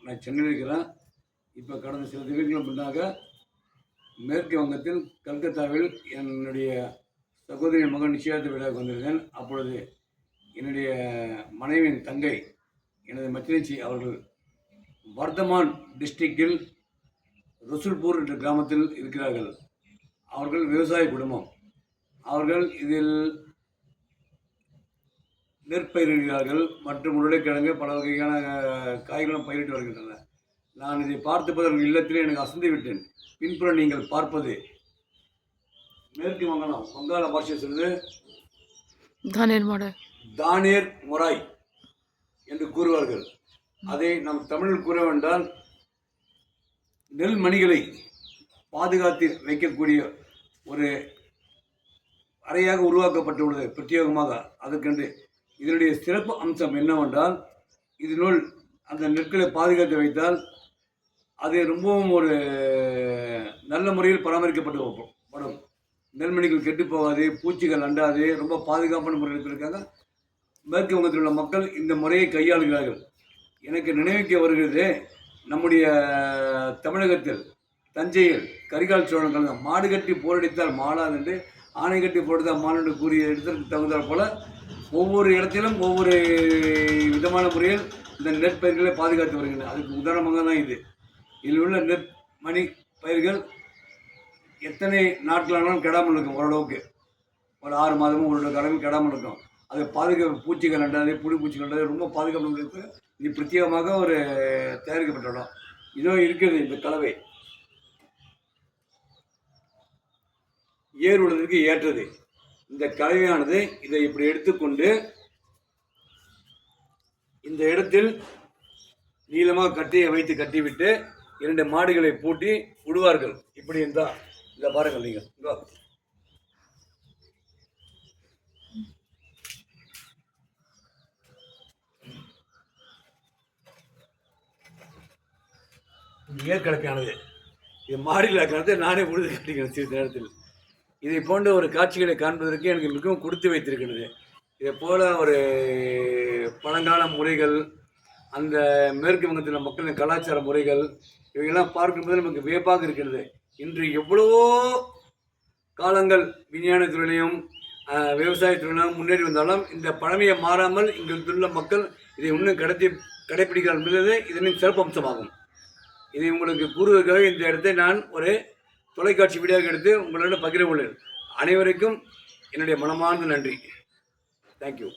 நான் சென்னையில் இருக்கிறேன். இப்போ கடந்த சில தினங்களுக்கு முன்னாக மேற்கு வங்கத்தில் கல்கத்தாவில் என்னுடைய சகோதரி மகன் நிச்சயதார்த்த விழாவுக்கு வந்திருந்தேன். அப்பொழுது என்னுடைய மனைவியின் தங்கை எனது மச்சினிச்சி அவர்கள் வர்தமான் டிஸ்ட்ரிக்டில் ரசூல்பூர் என்ற கிராமத்தில் இருக்கிறார்கள். அவர்கள் விவசாய குடும்பம். அவர்கள் இதில் நெற்பயிரிடுகிறார்கள் மற்றும் உருளைக்கிழங்கு பல வகையான காய்களும் பயிரிட்டு வருகின்றன. நான் இதை பார்த்தபோது இல்லத்திலே எனக்கு அசந்து விட்டேன். பின்புறம் நீங்கள் பார்ப்பது மேற்கு வங்காளம் வங்காள பாஷை சொல்வது தானேர் மொராய் என்று கூறுவார்கள். அதை நம் தமிழில் கூற வேண்டால் நெல் மணிகளை பாதுகாத்து வைக்கக்கூடிய ஒரு அறையாக உருவாக்கப்பட்டுள்ளது பிரத்யேகமாக. அதற்கென்று இதனுடைய சிறப்பு அம்சம் என்னவென்றால், இதனுள் அந்த நெற்களை பாதுகாத்து வைத்தால் அது ரொம்பவும் ஒரு நல்ல முறையில் பராமரிக்கப்படும். நெல்மணிகள் கெட்டு போகாது, பூச்சிகள் அண்டாது, ரொம்ப பாதுகாப்பான முறையில் இருக்காங்க. மேற்கு வங்கத்தில் உள்ள மக்கள் இந்த முறையை கையாளுகிறார்கள். எனக்கு நினைவுக்கு வருகிறது, நம்முடைய தமிழகத்தில் தஞ்சையில் கரிகால் சோழன் மாடு கட்டி போரடித்தால் மாளாது என்று, ஆணை கட்டி போரடித்தால் மாடு என்று கூறிய இடத்திற்கு தகுந்தால் போல ஒவ்வொரு இடத்திலும் ஒவ்வொரு விதமான முறையில் இந்த நெற்பயிர்களை பாதுகாத்து வருகின்றன. அதுக்கு உதாரணமாக தான் இது. இதில் உள்ள நெற்மணி பயிர்கள் எத்தனை நாட்களானாலும் கெடாமல் இருக்கும். ஓரளவுக்கு ஒரு 6 மாதமும் ஒரு கடமையும் கெடாமல் இருக்கும். அது பாதுகாப்பு பூச்சிகள் அண்டாது, புழு பூச்சிகள் அண்டாது, ரொம்ப பாதுகாப்பு. இது பிரத்யேகமாக ஒரு தயாரிக்கப்பட்ட இடம். இதோ இருக்கிறது இந்த கலவை. ஏர் உழுவதற்கு ஏற்றது. இந்த கலவையானது இதை இப்படி எடுத்துக்கொண்டு இந்த இடத்தில் நீளமாக கட்டியை வைத்து கட்டிவிட்டு 2 மாடுகளை பூட்டி விடுவார்கள். இப்படி இருந்தால் இதை பாருங்கள் நீங்கள். ஏற்கலப்பையானது இது மாடியில் இருக்கிறது நானே உழுது கட்டிக்கிறேன் சிறிது நேரத்தில். இதை போன்ற ஒரு காட்சிகளை காண்பதற்கு எனக்கு மிகவும் கொடுத்து வைத்திருக்கிறது. இதை போல ஒரு பழங்கால முறைகள், அந்த மேற்கு வங்கத்தில் மக்களின் கலாச்சார முறைகள், இவையெல்லாம் பார்க்கும்போது நமக்கு வியப்பாக இருக்கிறது. இன்று எவ்வளவோ காலங்கள் விஞ்ஞானத்துறையிலையும் விவசாயத்துறையிலும் முன்னேறி வந்தாலும் இந்த பழமையை மாறாமல் இங்குள்ள மக்கள் இதை இன்னும் கடைப்பிடிக்கிறார்கள் என்பது இதனின் சிறப்பம்சமாகும். இதை உங்களுக்கு கூறுவதற்காக இந்த இடத்தை நான் ஒரு தொலைக்காட்சி வீடியோவாக எடுத்து உங்களிடம் பகிர உள்ளேன். அனைவருக்கும் என்னுடைய மனமார்ந்த நன்றி. தேங்க்யூ.